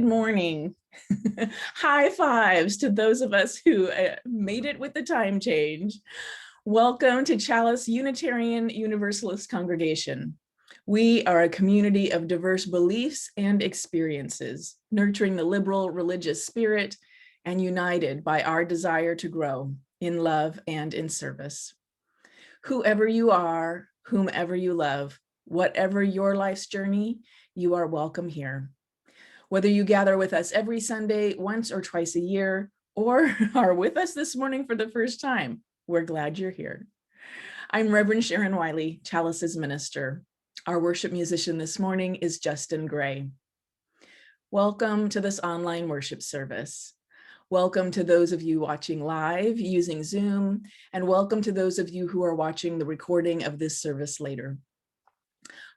Good morning. High fives to those of us who made it with the time change. Welcome to Chalice Unitarian Universalist Congregation. We are a community of diverse beliefs and experiences, nurturing the liberal religious spirit and united by our desire to grow in love and in service. Whoever you are, whomever you love, whatever your life's journey, you are welcome here. Whether you gather with us every Sunday, once or twice a year, or are with us this morning for the first time, we're glad you're here. I'm Reverend Sharon Wiley, Chalice's minister. Our worship musician this morning is Justin Gray. Welcome to this online worship service. Welcome to those of you watching live using Zoom, and welcome to those of you who are watching the recording of this service later.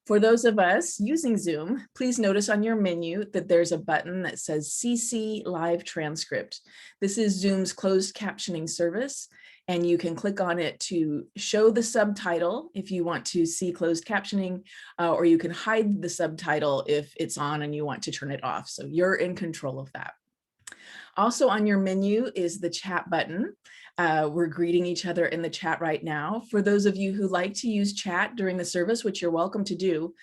For those of us using Zoom, please notice on your menu that there's a button that says CC Live Transcript. This is Zoom's closed captioning service, and you can click on it to show the subtitle if you want to see closed captioning, or you can hide the subtitle if it's on and you want to turn it off. So you're in control of that. Also on your menu is the chat button. We're greeting each other in the chat right now. For those of you who like to use chat during the service, which you're welcome to do,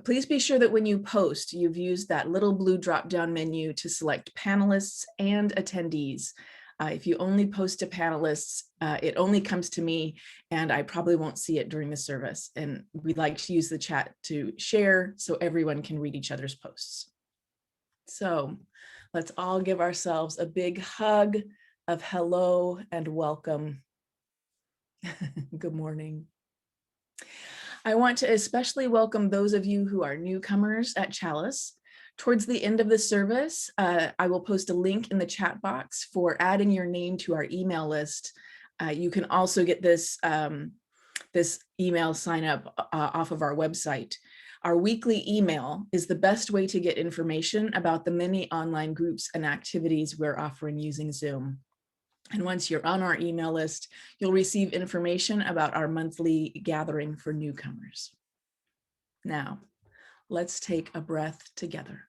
please be sure that when you post, you've used that little blue drop-down menu to select panelists and attendees. If you only post to panelists, it only comes to me, and I probably won't see it during the service. And we'd like to use the chat to share so everyone can read each other's posts. So let's all give ourselves a big hug of hello and welcome. Good morning. I want to especially welcome those of you who are newcomers at Chalice. Towards the end of the service, I will post a link in the chat box for adding your name to our email list. You can also get this, this email sign up off of our website. Our weekly email is the best way to get information about the many online groups and activities we're offering using Zoom. And once you're on our email list, you'll receive information about our monthly gathering for newcomers. Now, let's take a breath together.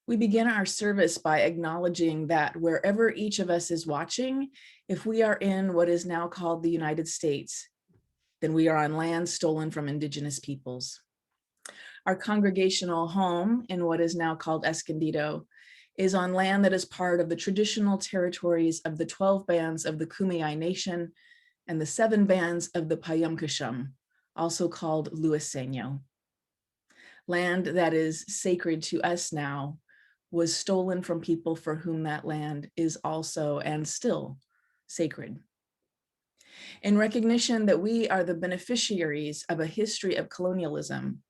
We begin our service by acknowledging that wherever each of us is watching, if we are in what is now called the United States, then we are on land stolen from indigenous peoples. Our congregational home in what is now called Escondido is on land that is part of the traditional territories of the 12 bands of the Kumeyaay Nation and the 7 bands of the Payamkashum, also called Luiseno. Land that is sacred to us now was stolen from people for whom that land is also and still sacred. In recognition that we are the beneficiaries of a history of colonialism,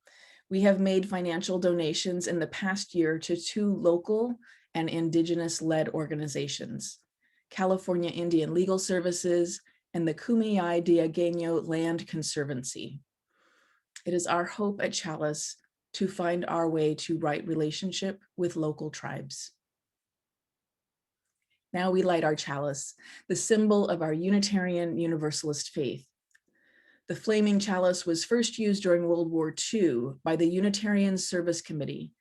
we have made financial donations in the past year to 2 local and indigenous-led organizations, California Indian Legal Services and the Kumeyaay Diagueño Land Conservancy. It is our hope at Chalice to find our way to right relationship with local tribes. Now we light our chalice, the symbol of our Unitarian Universalist faith. The flaming chalice was first used during World War II by the Unitarian Service Committee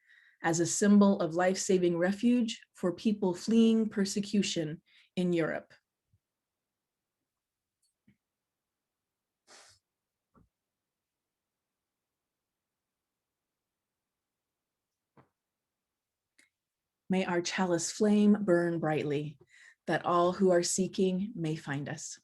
as a symbol of life-saving refuge for people fleeing persecution in Europe. May our chalice flame burn brightly, that all who are seeking may find us.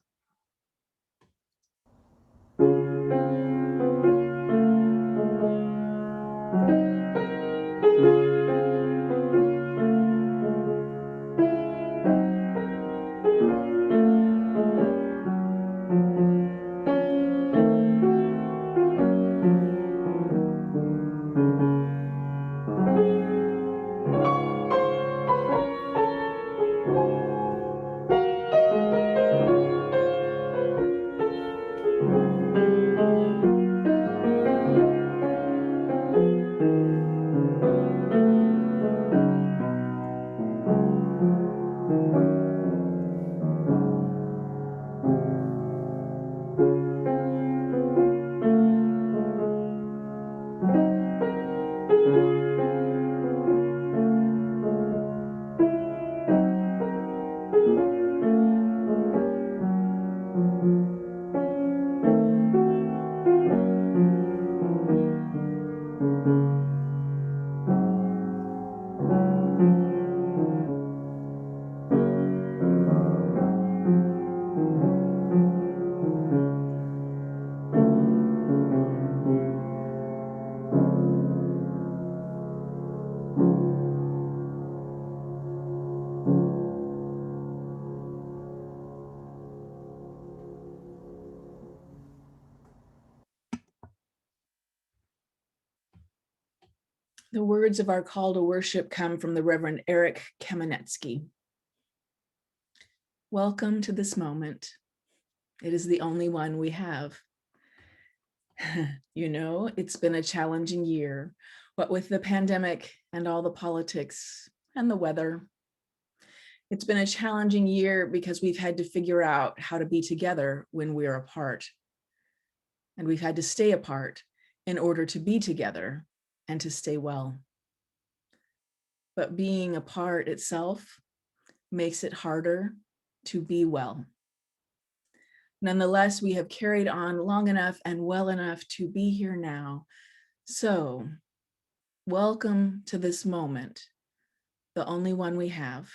The words of our call to worship come from the Reverend Eric Kamenetsky. Welcome to this moment. It is the only one we have. You know, it's been a challenging year, what with the pandemic and all the politics and the weather. It's been a challenging year because we've had to figure out how to be together when we're apart. And we've had to stay apart in order to be together and to stay well. But being apart itself makes it harder to be well. Nonetheless, we have carried on long enough and well enough to be here now. So, welcome to this moment, the only one we have.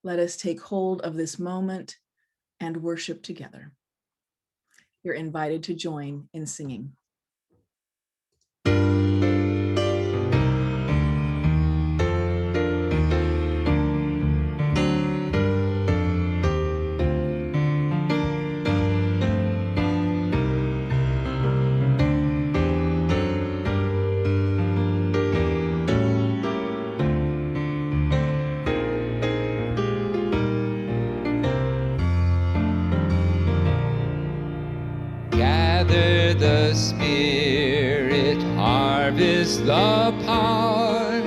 Let us take hold of this moment and worship together. You're invited to join in singing. Gather the Spirit, harvest the power.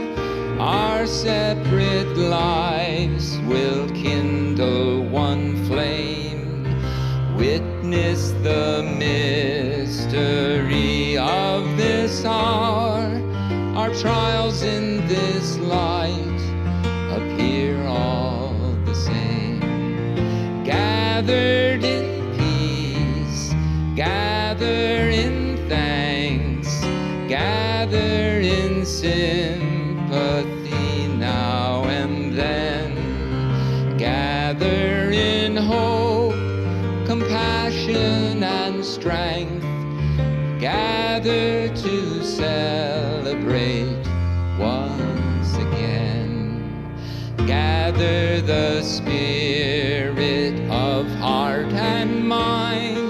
Our separate lives will kindle one flame. Witness the mystery of this hour. Our trials in this light appear all the same. Gathered in gather in thanks, gather in sympathy now and then, gather in hope, compassion and strength, gather to celebrate once again. Gather the spirit of heart and mind,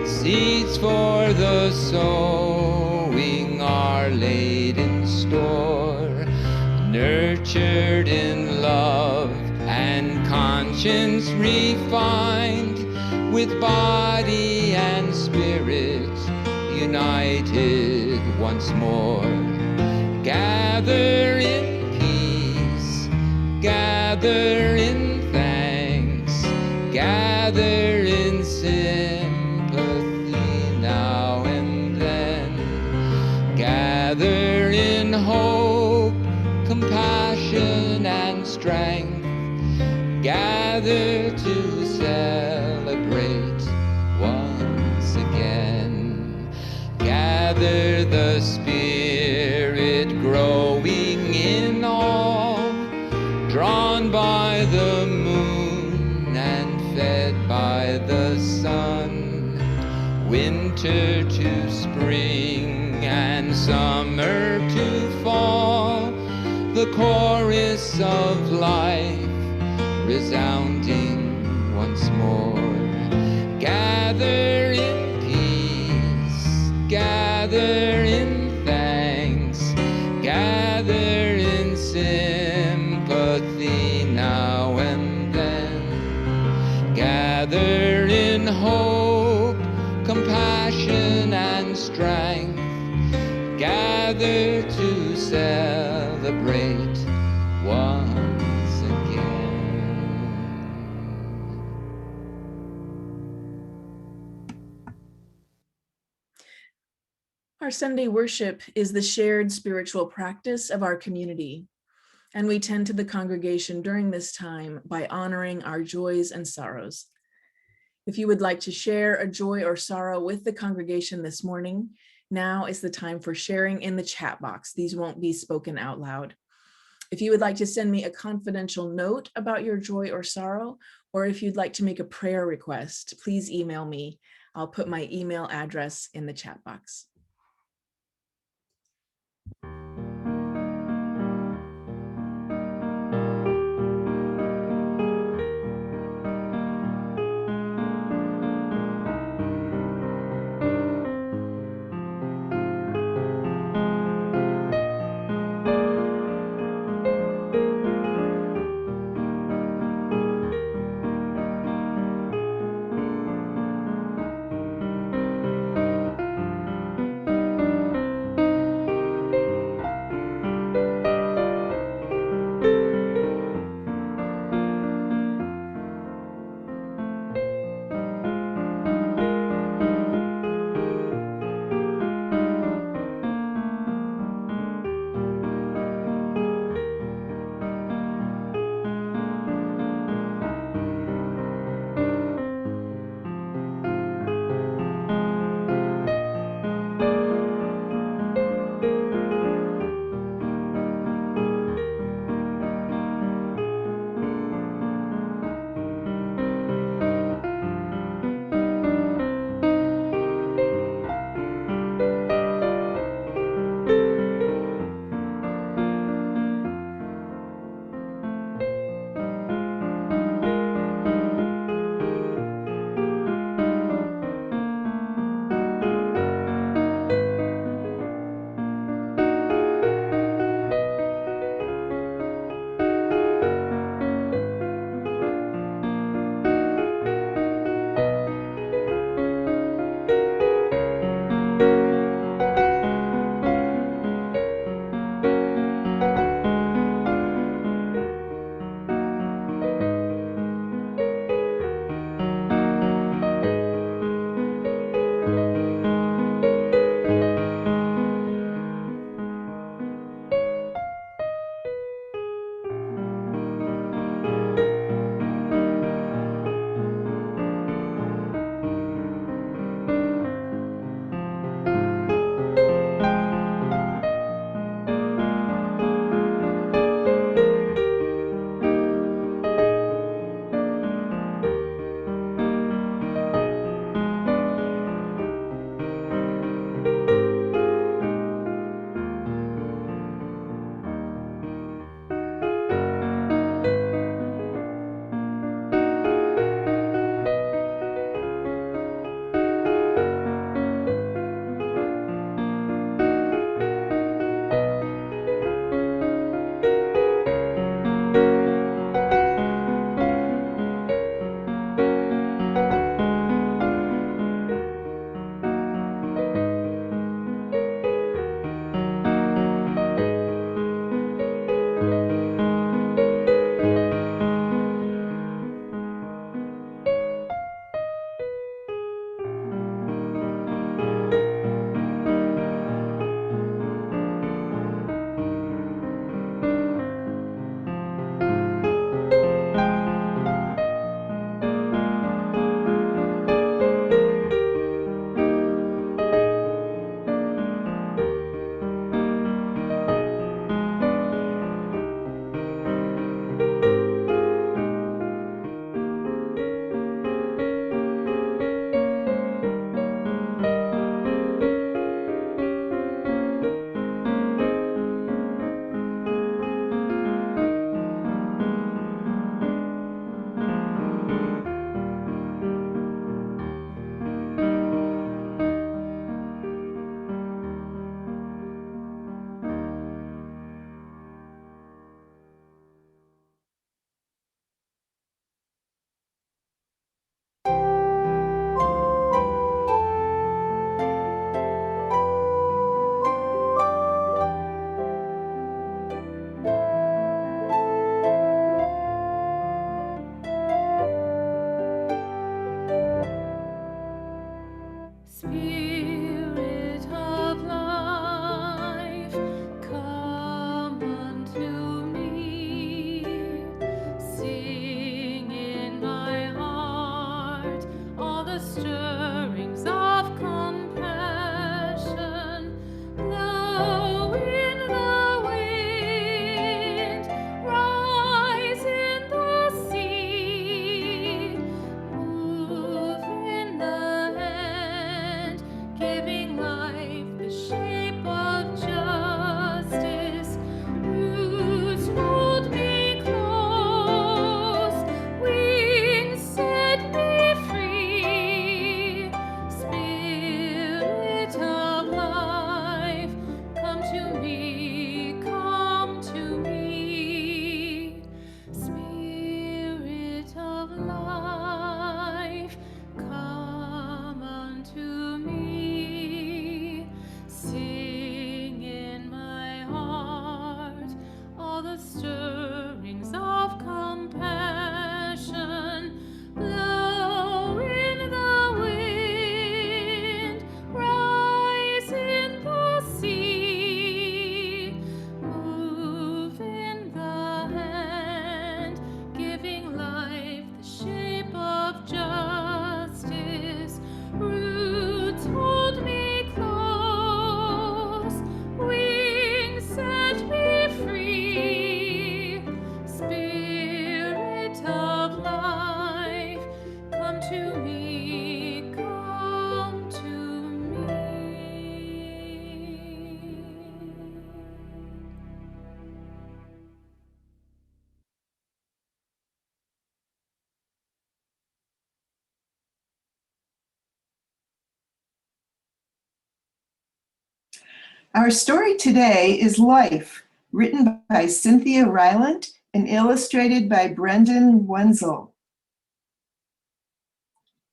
seeds for the sowing are laid in store, nurtured in love and conscience refined, with body and spirit united once more. Gather in peace, gather in thanks, gather in sympathy now and then, gather in hope, compassion and strength, gather to celebrate once again. Gather the Spirit growing in all, drawn by the moon and fed by the sun, winter to spring and summer to fall, the chorus of life resounding once more. Gather in peace, gather in thanks, gather in sympathy now and then, gather in hope, compassion and strength, gather to celebrate once again. Our Sunday worship is the shared spiritual practice of our community, and we tend to the congregation during this time by honoring our joys and sorrows. If you would like to share a joy or sorrow with the congregation this morning, now is the time for sharing in the chat box. These won't be spoken out loud. If you would like to send me a confidential note about your joy or sorrow, or if you'd like to make a prayer request, please email me. I'll put my email address in the chat box. Our story today is Life, written by Cynthia Rylant and illustrated by Brendan Wenzel.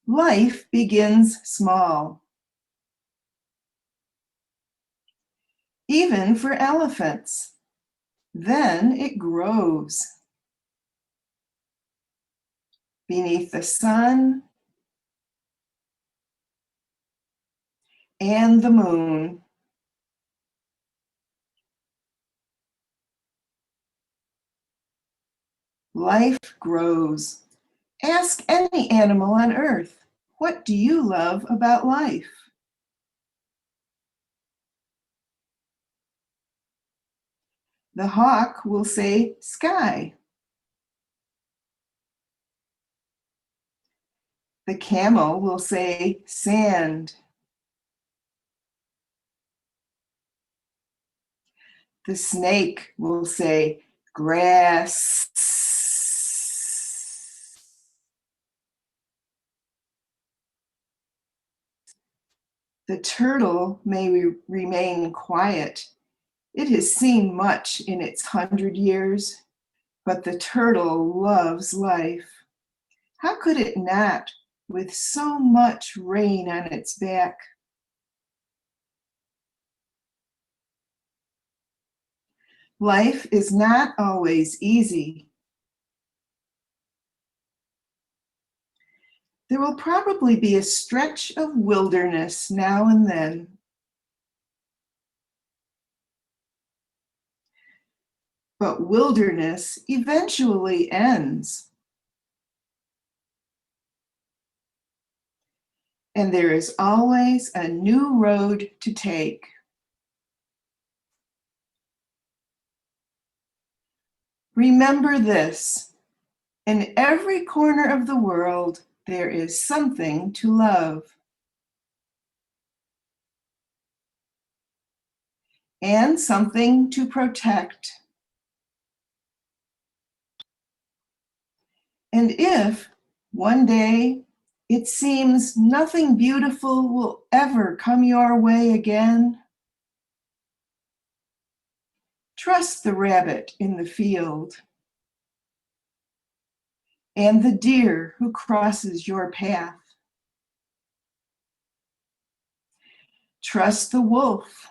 Life begins small. Even for elephants. Then it grows. Beneath the sun and the moon. Life grows. Ask any animal on earth, what do you love about life? The hawk will say sky. The camel will say sand. The snake will say grass. The turtle may remain quiet. It has seen much in its 100 years, but the turtle loves life. How could it not, with so much rain on its back? Life is not always easy. There will probably be a stretch of wilderness now and then. But wilderness eventually ends. And there is always a new road to take. Remember this, in every corner of the world, there is something to love. And something to protect. And if one day it seems nothing beautiful will ever come your way again, trust the rabbit in the field and the deer who crosses your path. Trust the wolf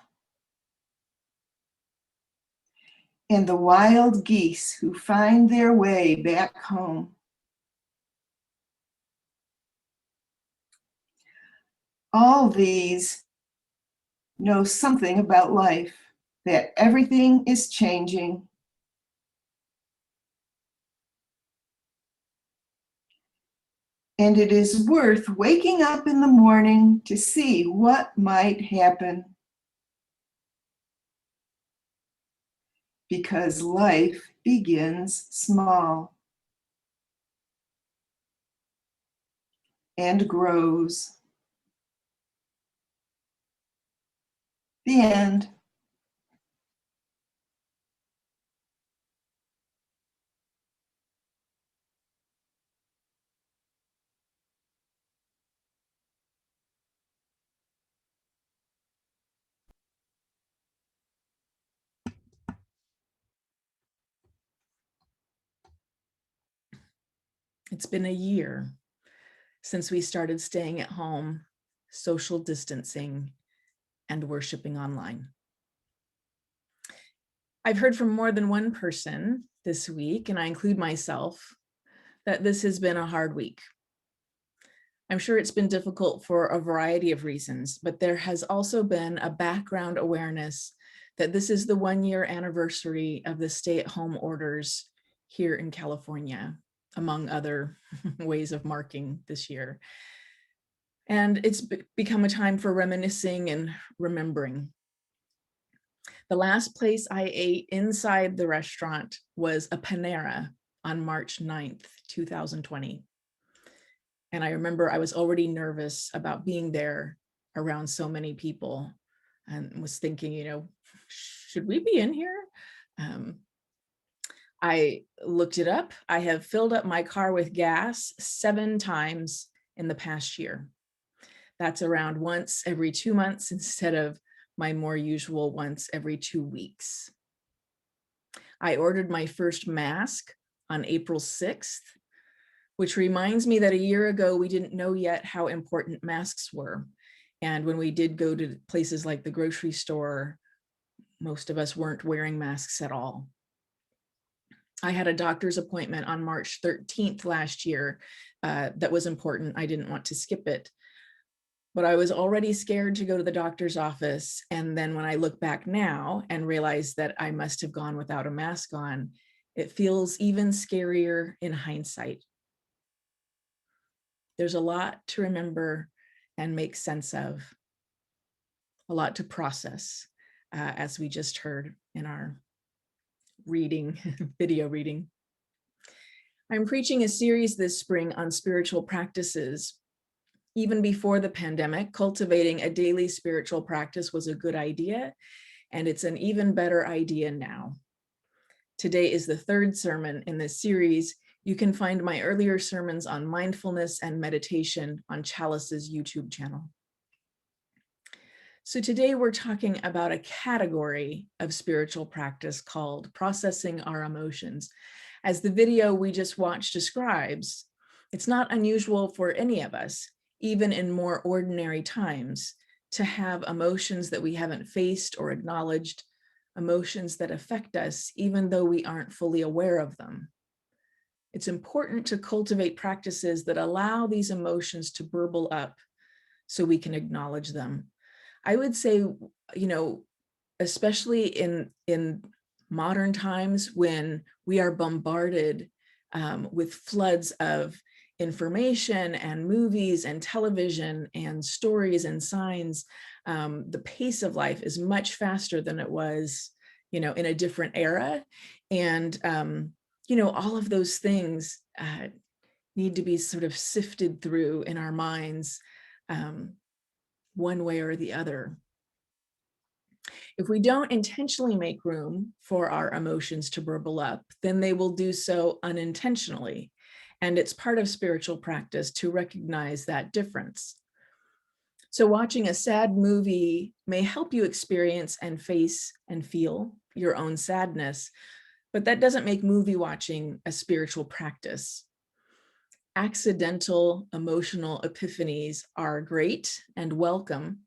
and the wild geese who find their way back home. All these know something about life, that everything is changing. And it is worth waking up in the morning to see what might happen. Because life begins small and grows. The end. It's been a year since we started staying at home, social distancing, and worshiping online. I've heard from more than one person this week, and I include myself, that this has been a hard week. I'm sure it's been difficult for a variety of reasons, but there has also been a background awareness that this is the 1-year anniversary of the stay-at-home orders here in California, among other ways of marking this year. And it's become a time for reminiscing and remembering. The last place I ate inside the restaurant was a Panera on March 9th, 2020. And I remember I was already nervous about being there around so many people and was thinking, should we be in here? I looked it up. I have filled up my car with gas 7 times in the past year. That's around once every 2 months instead of my more usual once every 2 weeks. I ordered my first mask on April 6th, which reminds me that a year ago, we didn't know yet how important masks were. And when we did go to places like the grocery store, most of us weren't wearing masks at all. I had a doctor's appointment on March 13th last year that was important. I didn't want to skip it. But I was already scared to go to the doctor's office. And then when I look back now and realize that I must have gone without a mask on, it feels even scarier in hindsight. There's a lot to remember and make sense of, a lot to process, as we just heard in our reading, video reading. I'm preaching a series this spring on spiritual practices. Even before the pandemic, cultivating a daily spiritual practice was a good idea, and it's an even better idea now. Today is the third sermon in this series. You can find my earlier sermons on mindfulness and meditation on Chalice's YouTube channel. So today we're talking about a category of spiritual practice called processing our emotions. As the video we just watched describes, it's not unusual for any of us, even in more ordinary times, to have emotions that we haven't faced or acknowledged, emotions that affect us, even though we aren't fully aware of them. It's important to cultivate practices that allow these emotions to burble up so we can acknowledge them. I would say, especially in modern times when we are bombarded with floods of information and movies and television and stories and signs, the pace of life is much faster than it was, in a different era. And, all of those things need to be sort of sifted through in our minds, one way or the other. If we don't intentionally make room for our emotions to burble up, then they will do so unintentionally. And it's part of spiritual practice to recognize that difference. So watching a sad movie may help you experience and face and feel your own sadness, but that doesn't make movie watching a spiritual practice. Accidental emotional epiphanies are great and welcome,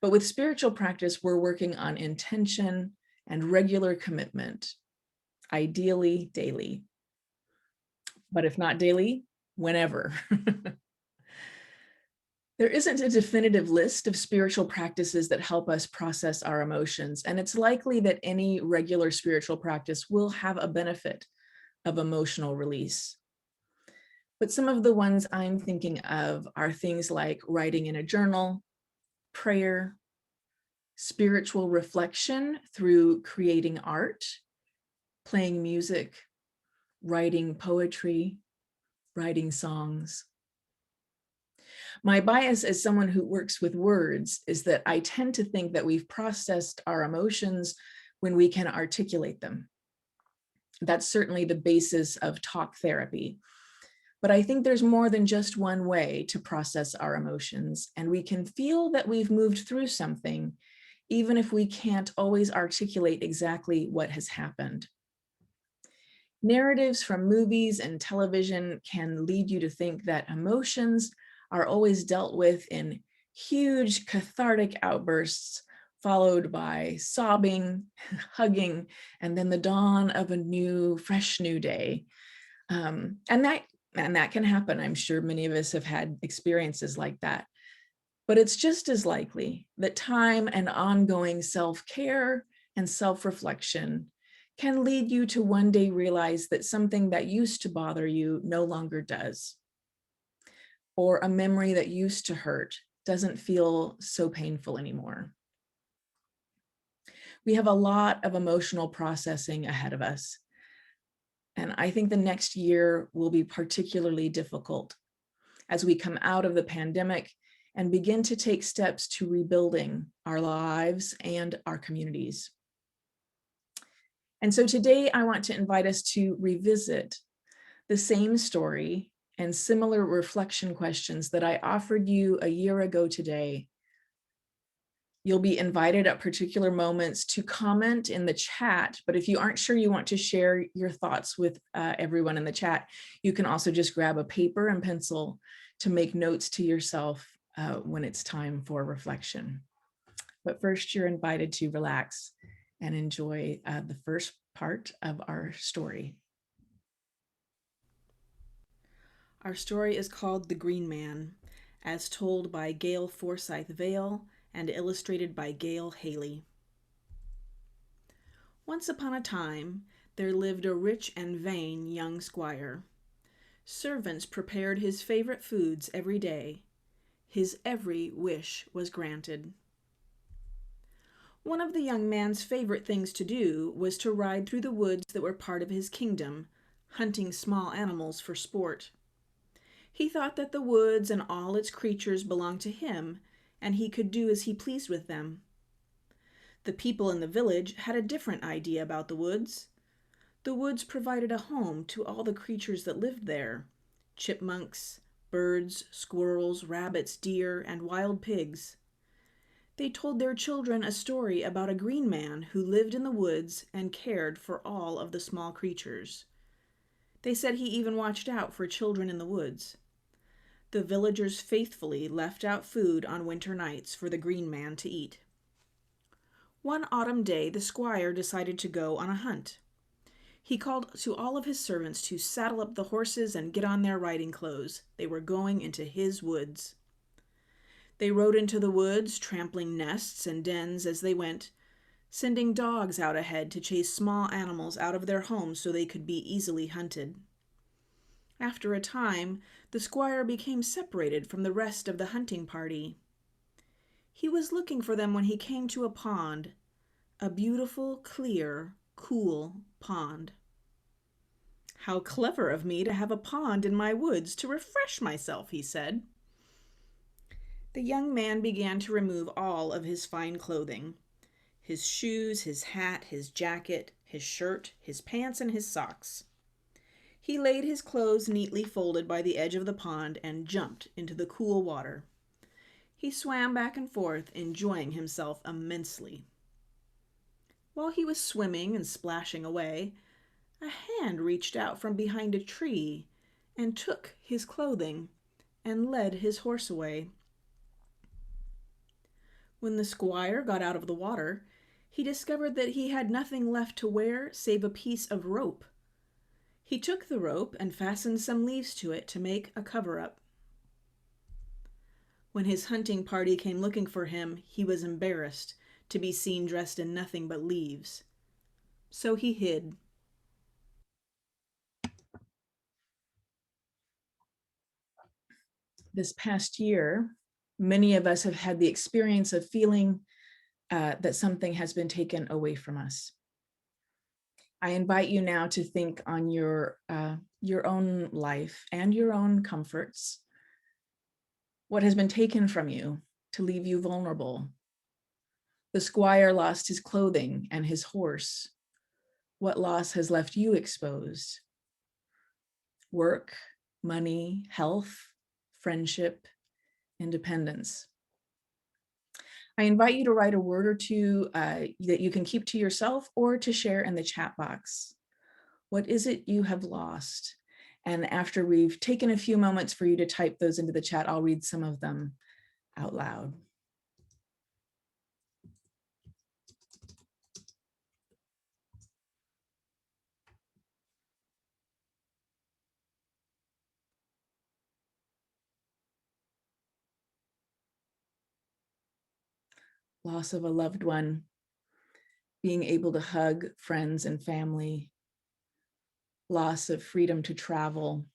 but with spiritual practice, we're working on intention and regular commitment, ideally daily. But if not daily, whenever. There isn't a definitive list of spiritual practices that help us process our emotions, and it's likely that any regular spiritual practice will have a benefit of emotional release. But some of the ones I'm thinking of are things like writing in a journal, prayer, spiritual reflection through creating art, playing music, writing poetry, writing songs. My bias as someone who works with words is that I tend to think that we've processed our emotions when we can articulate them. That's certainly the basis of talk therapy. But I think there's more than just one way to process our emotions, and we can feel that we've moved through something, even if we can't always articulate exactly what has happened. Narratives from movies and television can lead you to think that emotions are always dealt with in huge cathartic outbursts, followed by sobbing, hugging, and then the dawn of a new, fresh new day. And that can happen. I'm sure many of us have had experiences like that. But it's just as likely that time and ongoing self-care and self-reflection can lead you to one day realize that something that used to bother you no longer does. Or a memory that used to hurt doesn't feel so painful anymore. We have a lot of emotional processing ahead of us. And I think the next year will be particularly difficult as we come out of the pandemic and begin to take steps to rebuilding our lives and our communities. And so today I want to invite us to revisit the same story and similar reflection questions that I offered you a year ago today, You'll be invited at particular moments to comment in the chat, but if you aren't sure you want to share your thoughts with everyone in the chat, you can also just grab a paper and pencil to make notes to yourself when it's time for reflection. But first, you're invited to relax and enjoy the first part of our story. Our story is called The Green Man, as told by Gail Forsyth Vale and illustrated by Gail Haley. Once upon a time, there lived a rich and vain young squire. Servants prepared his favorite foods every day. His every wish was granted. One of the young man's favorite things to do was to ride through the woods that were part of his kingdom, hunting small animals for sport. He thought that the woods and all its creatures belonged to him, and he could do as he pleased with them. The people in the village had a different idea about the woods. The woods provided a home to all the creatures that lived there: chipmunks, birds, squirrels, rabbits, deer, and wild pigs. They told their children a story about a green man who lived in the woods and cared for all of the small creatures. They said he even watched out for children in the woods. The villagers faithfully left out food on winter nights for the green man to eat. One autumn day, the squire decided to go on a hunt. He called to all of his servants to saddle up the horses and get on their riding clothes. They were going into his woods. They rode into the woods, trampling nests and dens as they went, sending dogs out ahead to chase small animals out of their homes so they could be easily hunted. After a time, the squire became separated from the rest of the hunting party. He was looking for them when he came to a pond, a beautiful, clear, cool pond. "How clever of me to have a pond in my woods to refresh myself," he said. The young man began to remove all of his fine clothing: his shoes, his hat, his jacket, his shirt, his pants, and his socks. He laid his clothes neatly folded by the edge of the pond and jumped into the cool water. He swam back and forth, enjoying himself immensely. While he was swimming and splashing away, a hand reached out from behind a tree and took his clothing and led his horse away. When the squire got out of the water, he discovered that he had nothing left to wear save a piece of rope. He took the rope and fastened some leaves to it to make a cover-up. When his hunting party came looking for him, he was embarrassed to be seen dressed in nothing but leaves. So he hid. This past year, many of us have had the experience of feeling that something has been taken away from us. I invite you now to think on your own life and your own comforts. What has been taken from you to leave you vulnerable? The squire lost his clothing and his horse. What loss has left you exposed? Work, money, health, friendship, independence. I invite you to write a word or two that you can keep to yourself or to share in the chat box. What is it you have lost? And after we've taken a few moments for you to type those into the chat, I'll read some of them out loud. Loss of a loved one, being able to hug friends and family, loss of freedom to travel,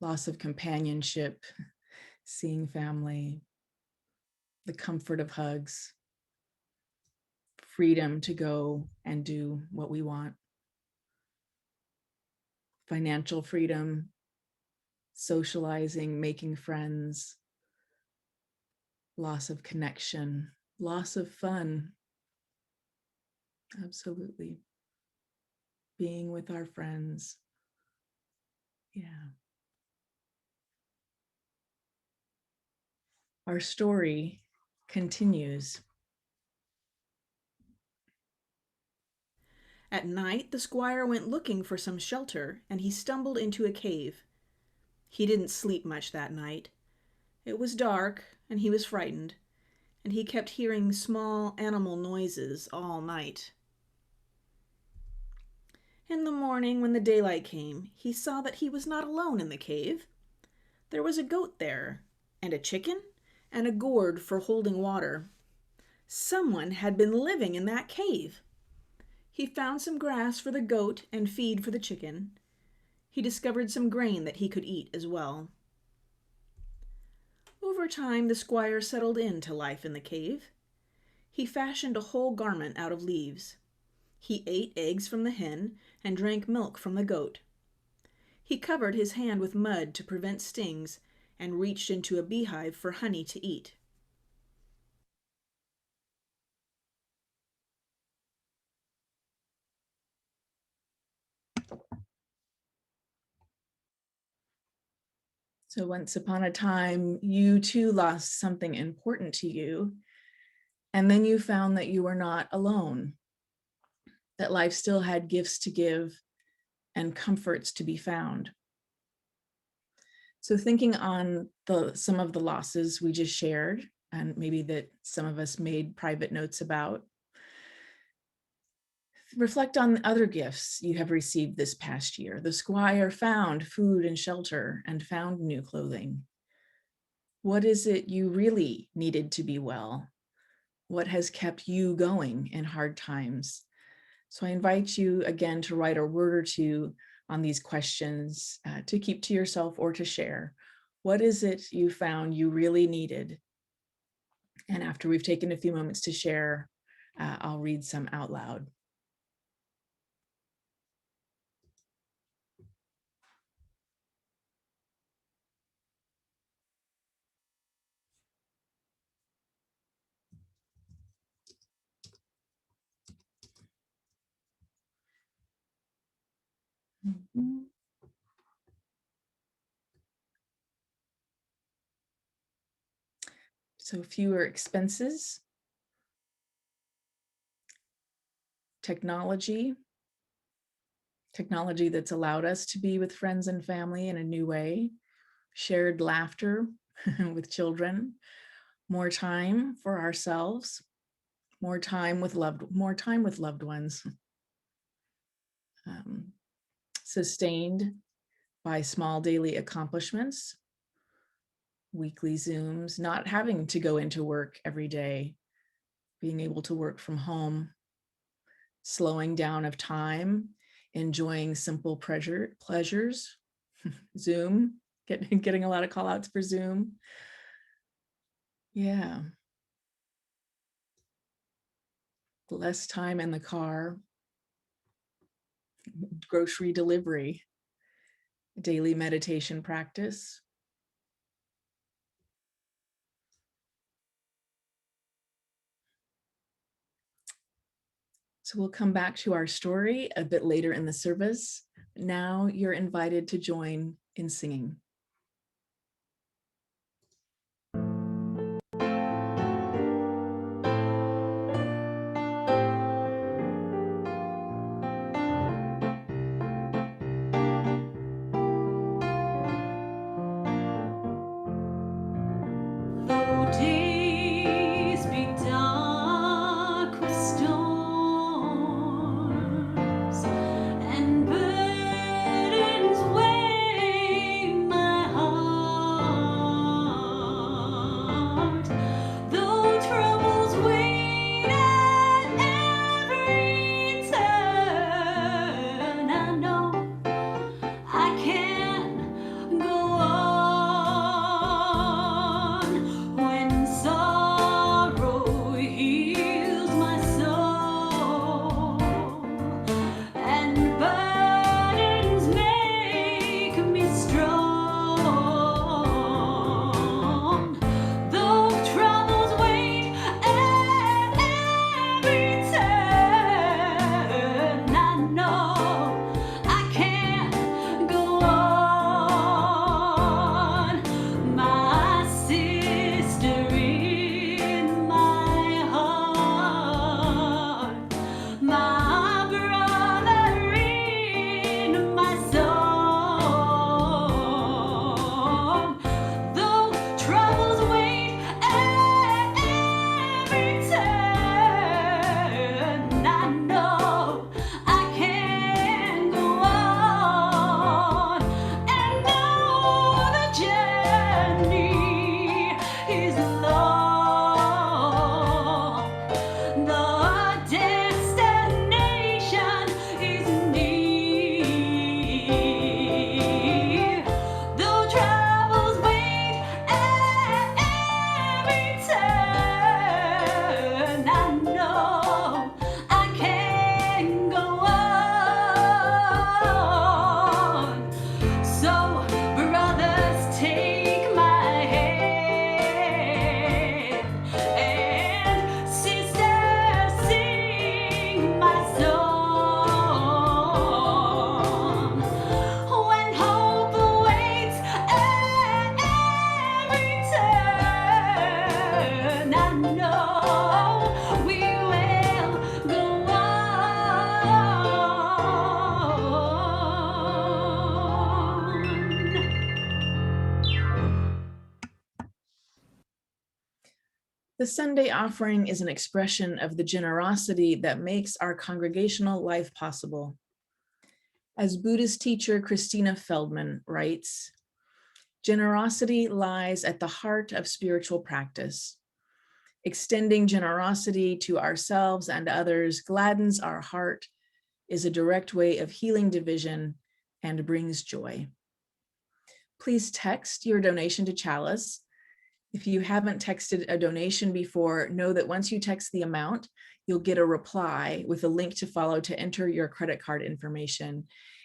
loss of companionship, seeing family, the comfort of hugs, freedom to go and do what we want, financial freedom, socializing, making friends, loss of connection, loss of fun. Absolutely. Being with our friends. Yeah. Our story continues. At night, the squire went looking for some shelter, and he stumbled into a cave. He didn't sleep much that night. It was dark, and he was frightened, and he kept hearing small animal noises all night. In the morning, when the daylight came, he saw that he was not alone in the cave. There was a goat there, and a chicken, and a gourd for holding water. Someone had been living in that cave. He found some grass for the goat and feed for the chicken. He discovered some grain that he could eat as well. Over time, the squire settled into life in the cave. He fashioned a whole garment out of leaves. He ate eggs from the hen and drank milk from the goat. He covered his hand with mud to prevent stings and reached into a beehive for honey to eat. So once upon a time, you too lost something important to you. And then you found that you were not alone, that life still had gifts to give and comforts to be found. So thinking on some of the losses we just shared, and maybe that some of us made private notes about, reflect on the other gifts you have received this past year. The squire found food and shelter and found new clothing. What is it you really needed to be well? What has kept you going in hard times? So I invite you again to write a word or two on these questions to keep to yourself or to share. What is it you found you really needed? And after we've taken a few moments to share, I'll read some out loud. Mhm. So fewer expenses, technology that's allowed us to be with friends and family in a new way, shared laughter with children, more time for ourselves, more time with loved ones, sustained by small daily accomplishments, weekly Zooms, not having to go into work every day, being able to work from home, slowing down of time, enjoying simple pleasures, Zoom, getting a lot of call outs for Zoom. Yeah. Less time in the car, grocery delivery, daily meditation practice. So we'll come back to our story a bit later in the service. Now you're invited to join in singing. And burdens weigh my The Sunday offering is an expression of the generosity that makes our congregational life possible. As Buddhist teacher Christina Feldman writes, generosity lies at the heart of spiritual practice. Extending generosity to ourselves and others gladdens our heart, is a direct way of healing division, and brings joy. Please text your donation to Chalice. If you haven't texted a donation before, know that once you text the amount, you'll get a reply with a link to follow to enter your credit card information.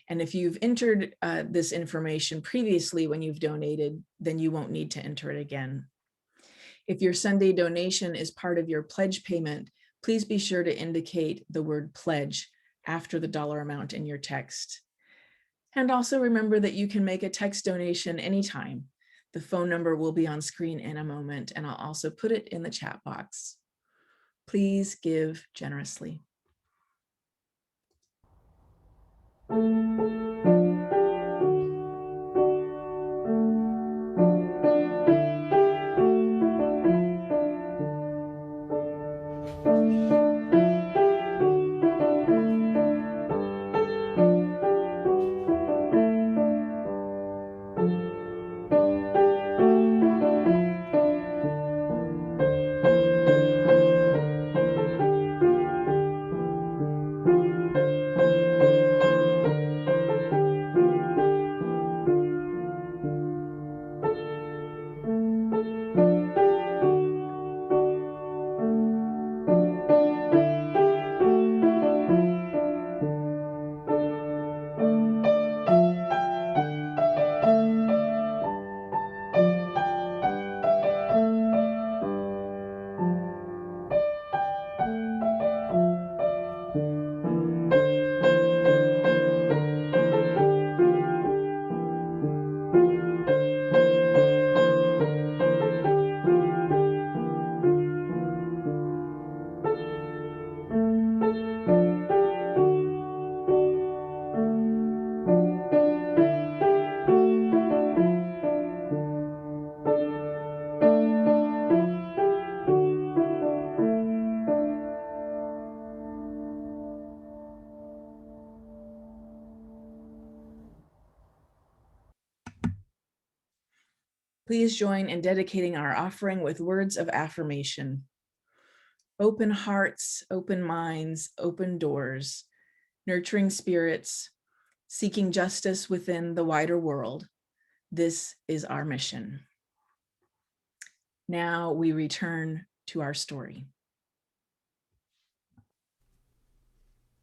And if you've entered this information previously when you've donated, then you won't need to enter it again. If your Sunday donation is part of your pledge payment, please be sure to indicate the word pledge after the dollar amount in your text. And also remember that you can make a text donation anytime. The phone number will be on screen in a moment, and I'll also put it in the chat box. Please give generously. Please join in dedicating our offering with words of affirmation. Open hearts, open minds, open doors, nurturing spirits, seeking justice within the wider world. This is our mission. Now we return to our story.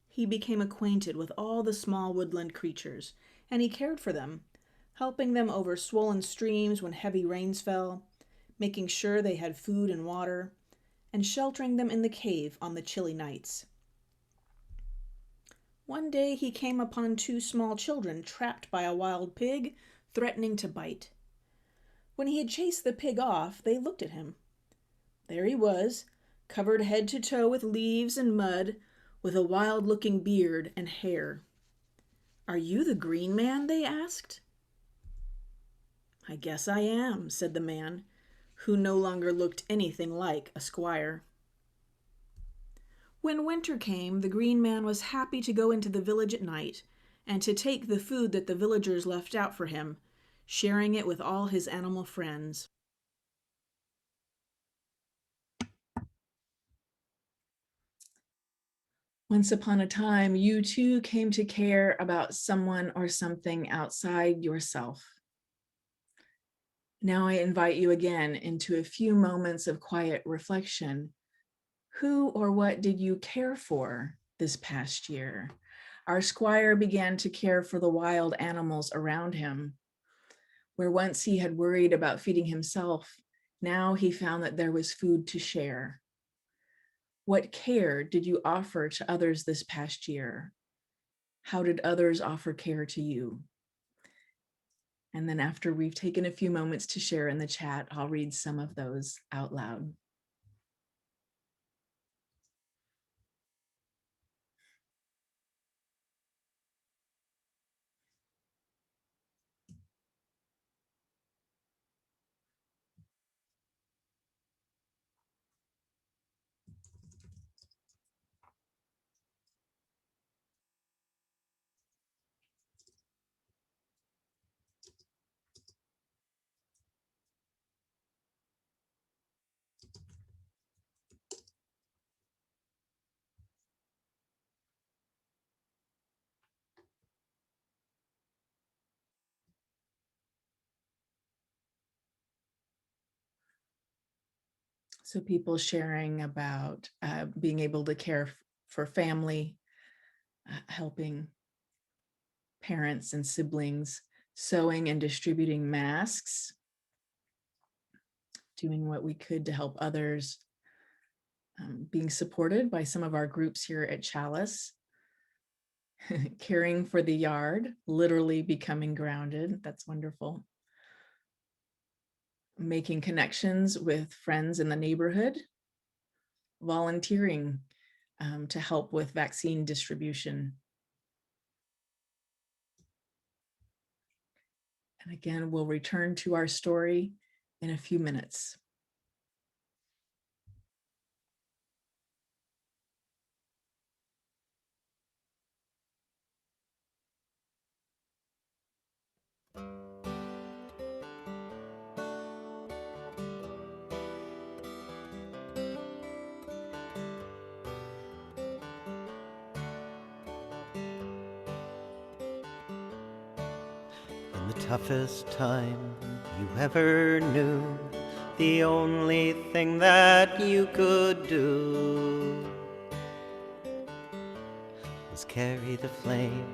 He became acquainted with all the small woodland creatures, and he cared for them, helping them over swollen streams when heavy rains fell, making sure they had food and water, and sheltering them in the cave on the chilly nights. One day he came upon two small children trapped by a wild pig, threatening to bite. When he had chased the pig off, they looked at him. There he was, covered head to toe with leaves and mud, with a wild-looking beard and hair. "Are you the Green Man?" they asked. "I guess I am," said the man, who no longer looked anything like a squire. When winter came, the Green Man was happy to go into the village at night and to take the food that the villagers left out for him, sharing it with all his animal friends. Once upon a time, you too came to care about someone or something outside yourself. Now I invite you again into a few moments of quiet reflection. Who or what did you care for this past year? Our squire began to care for the wild animals around him. Where once he had worried about feeding himself, now he found that there was food to share. What care did you offer to others this past year? How did others offer care to you? And then after we've taken a few moments to share in the chat, I'll read some of those out loud. So people sharing about being able to care for family, helping parents and siblings, sewing and distributing masks, doing what we could to help others, being supported by some of our groups here at Chalice, caring for the yard, literally becoming grounded. That's wonderful. Making connections with friends in the neighborhood, volunteering to help with vaccine distribution. And again, we'll return to our story in a few minutes. In the toughest time you ever knew, the only thing that you could do was carry the flame.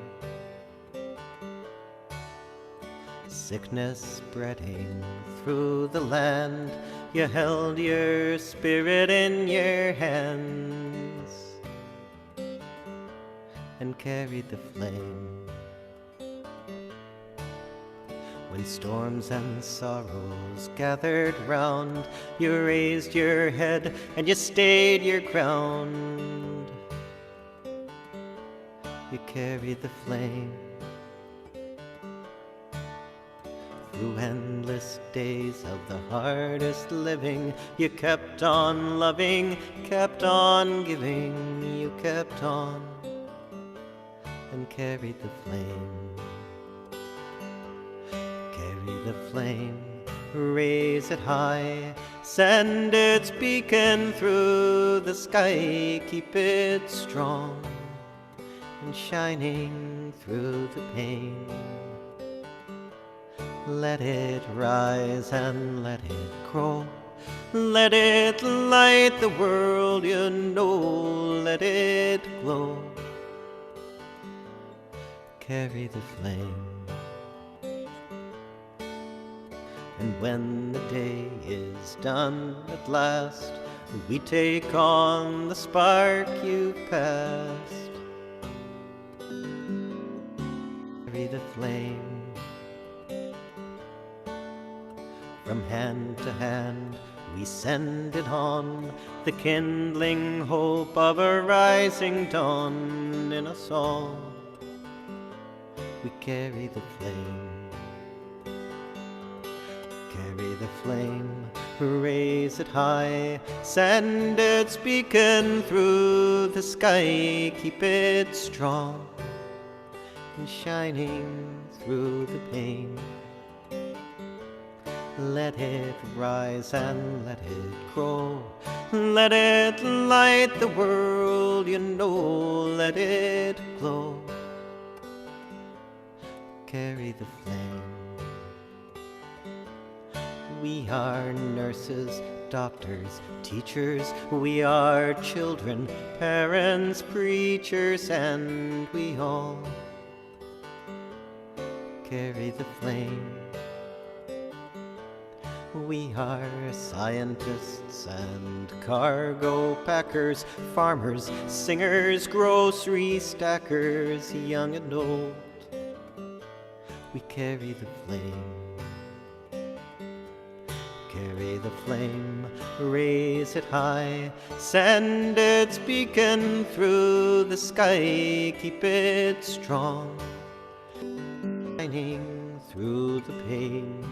Sickness spreading through the land, you held your spirit in your hands and carried the flame. When storms and sorrows gathered round, you raised your head and you stayed your ground. You carried the flame. Through endless days of the hardest living, you kept on loving, kept on giving. You kept on and carried the flame. Carry the flame, raise it high, send its beacon through the sky. Keep it strong and shining through the pain. Let it rise and let it grow. Let it light the world, you know. Let it glow. Carry the flame. And when the day is done at last, we take on the spark you passed. Carry the flame. From hand to hand we send it on, the kindling hope of a rising dawn. In us all we carry the flame. Carry the flame, raise it high, send its beacon through the sky. Keep it strong and shining through the pain. Let it rise and let it grow. Let it light the world, you know. Let it glow. Carry the flame. We are nurses, doctors, teachers. We are children, parents, preachers, and we all carry the flame. We are scientists and cargo packers, farmers, singers, grocery stackers, young and old. We carry the flame. Carry the flame, raise it high, send its beacon through the sky. Keep it strong, shining through the pain.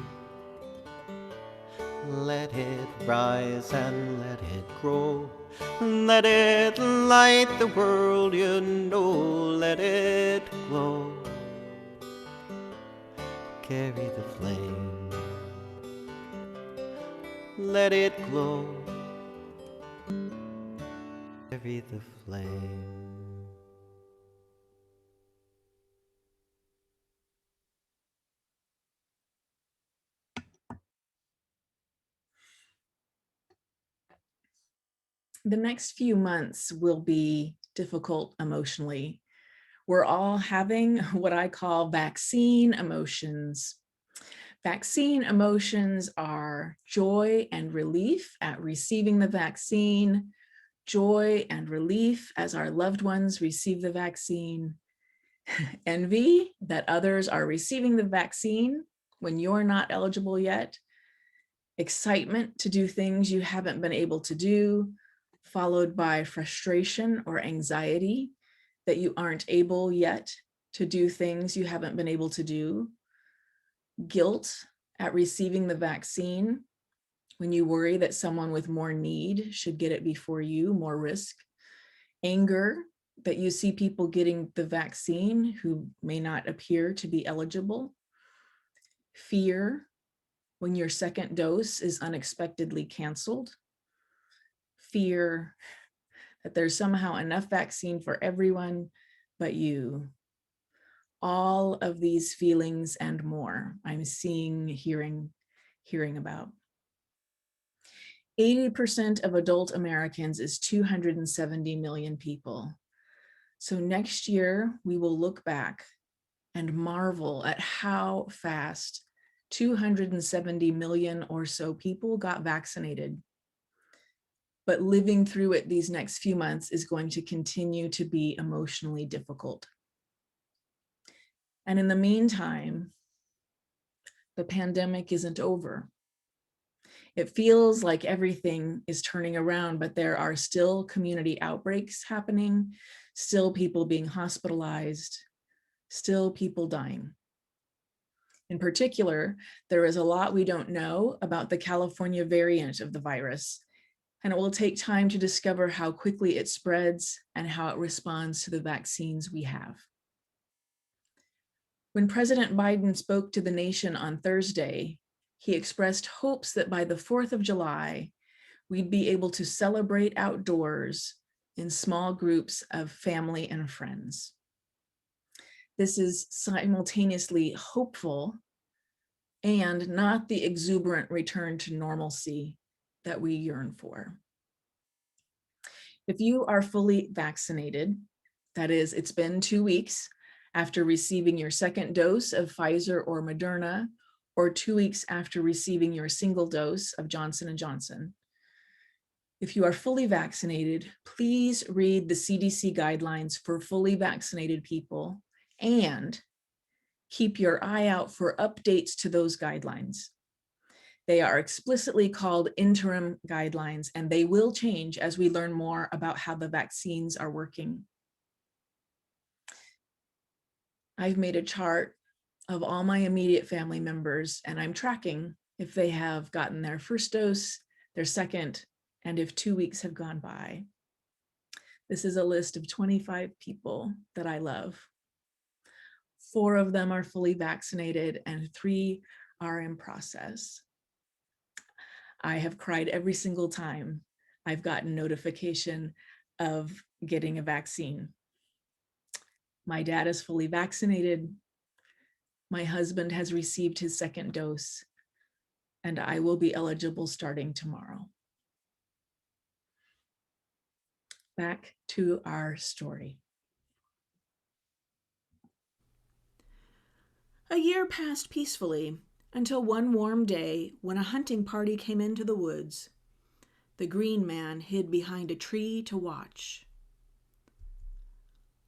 Let it rise and let it grow. Let it light the world, you know. Let it glow. Carry the flame. Let it glow. Carry the flame. The next few months will be difficult emotionally. We're all having what I call vaccine emotions. Vaccine emotions are joy and relief at receiving the vaccine, joy and relief as our loved ones receive the vaccine, envy that others are receiving the vaccine when you're not eligible yet, excitement to do things you haven't been able to do, followed by frustration or anxiety that you aren't able yet to do things you haven't been able to do, guilt at receiving the vaccine when you worry that someone with more need should get it before you, more risk, anger that you see people getting the vaccine who may not appear to be eligible, fear when your second dose is unexpectedly canceled, fear that there's somehow enough vaccine for everyone but you. All of these feelings and more I'm seeing, hearing about. 80% of adult Americans is 270 million people. So next year, we will look back and marvel at how fast 270 million or so people got vaccinated. But living through it these next few months is going to continue to be emotionally difficult. And in the meantime, the pandemic isn't over. It feels like everything is turning around, but there are still community outbreaks happening, still people being hospitalized, still people dying. In particular, there is a lot we don't know about the California variant of the virus, and it will take time to discover how quickly it spreads and how it responds to the vaccines we have. When President Biden spoke to the nation on Thursday, he expressed hopes that by the 4th of July, we'd be able to celebrate outdoors in small groups of family and friends. This is simultaneously hopeful and not the exuberant return to normalcy that we yearn for. If you are fully vaccinated, that is, it's been 2 weeks after receiving your second dose of Pfizer or Moderna, or 2 weeks after receiving your single dose of Johnson & Johnson. If you are fully vaccinated, please read the CDC guidelines for fully vaccinated people and keep your eye out for updates to those guidelines. They are explicitly called interim guidelines, and they will change as we learn more about how the vaccines are working. I've made a chart of all my immediate family members, and I'm tracking if they have gotten their first dose, their second, and if 2 weeks have gone by. This is a list of 25 people that I love. 4 of them are fully vaccinated and 3 are in process. I have cried every single time I've gotten notification of getting a vaccine. My dad is fully vaccinated. My husband has received his second dose, and I will be eligible starting tomorrow. Back to our story. A year passed peacefully until one warm day when a hunting party came into the woods. The Green Man hid behind a tree to watch.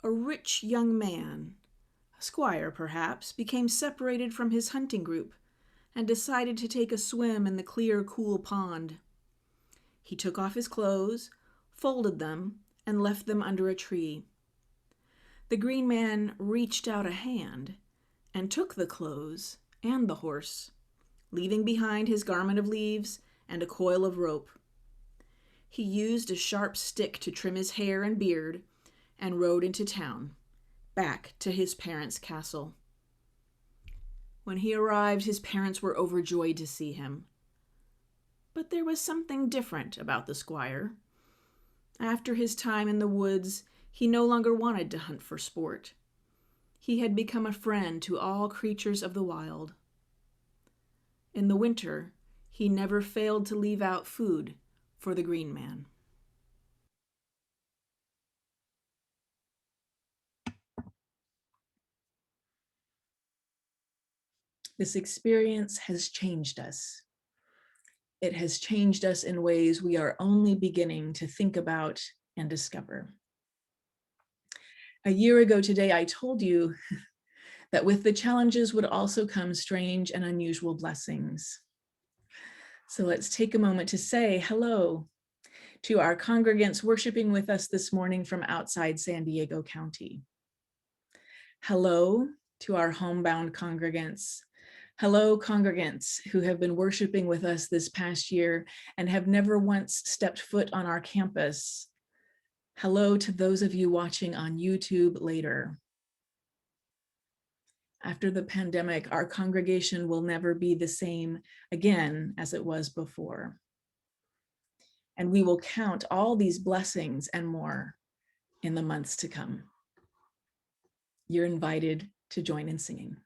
A rich young man, a squire perhaps, became separated from his hunting group and decided to take a swim in the clear, cool pond. He took off his clothes, folded them, and left them under a tree. The Green Man reached out a hand and took the clothes and the horse, leaving behind his garment of leaves and a coil of rope. He used a sharp stick to trim his hair and beard and rode into town, back to his parents' castle. When he arrived, his parents were overjoyed to see him. But there was something different about the squire. After his time in the woods, he no longer wanted to hunt for sport. He had become a friend to all creatures of the wild. In the winter, he never failed to leave out food for the Green Man. This experience has changed us. It has changed us in ways we are only beginning to think about and discover. A year ago today, I told you that with the challenges would also come strange and unusual blessings. So let's take a moment to say hello to our congregants worshiping with us this morning from outside San Diego County. Hello to our homebound congregants. Hello, congregants who have been worshiping with us this past year and have never once stepped foot on our campus. Hello to those of you watching on YouTube later. After the pandemic, our congregation will never be the same again as it was before. And we will count all these blessings and more in the months to come. You're invited to join in singing.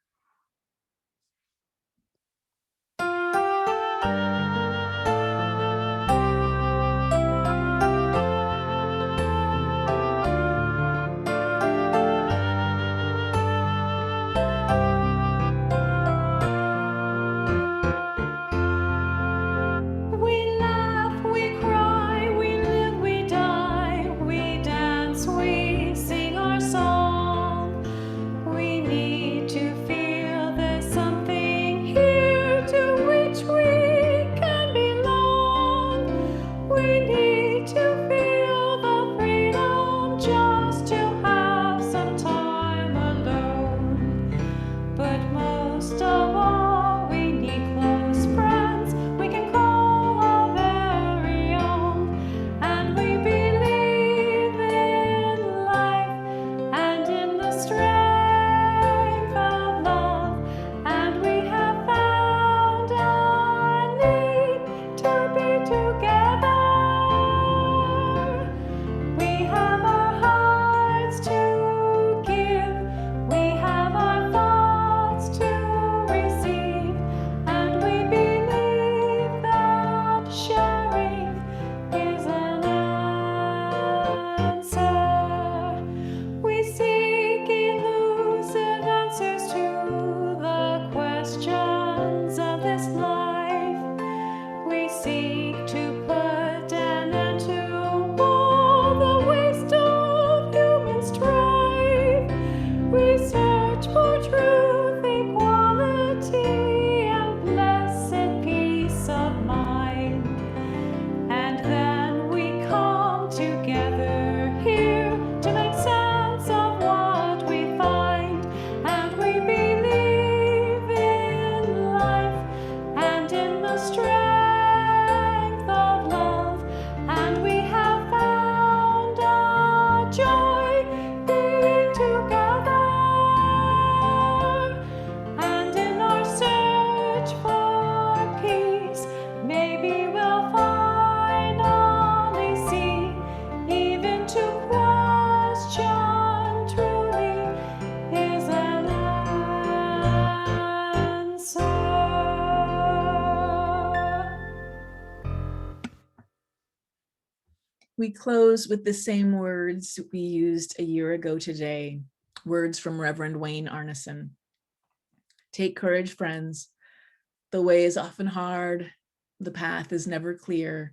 We close with the same words we used a year ago today, words from Reverend Wayne Arneson. Take courage, friends. The way is often hard, the path is never clear,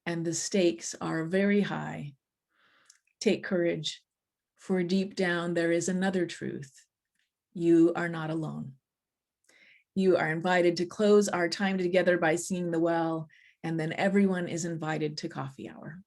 and the stakes are very high. Take courage, for deep down there is another truth. You are not alone. You are invited to close our time together by singing the well, and then everyone is invited to coffee hour.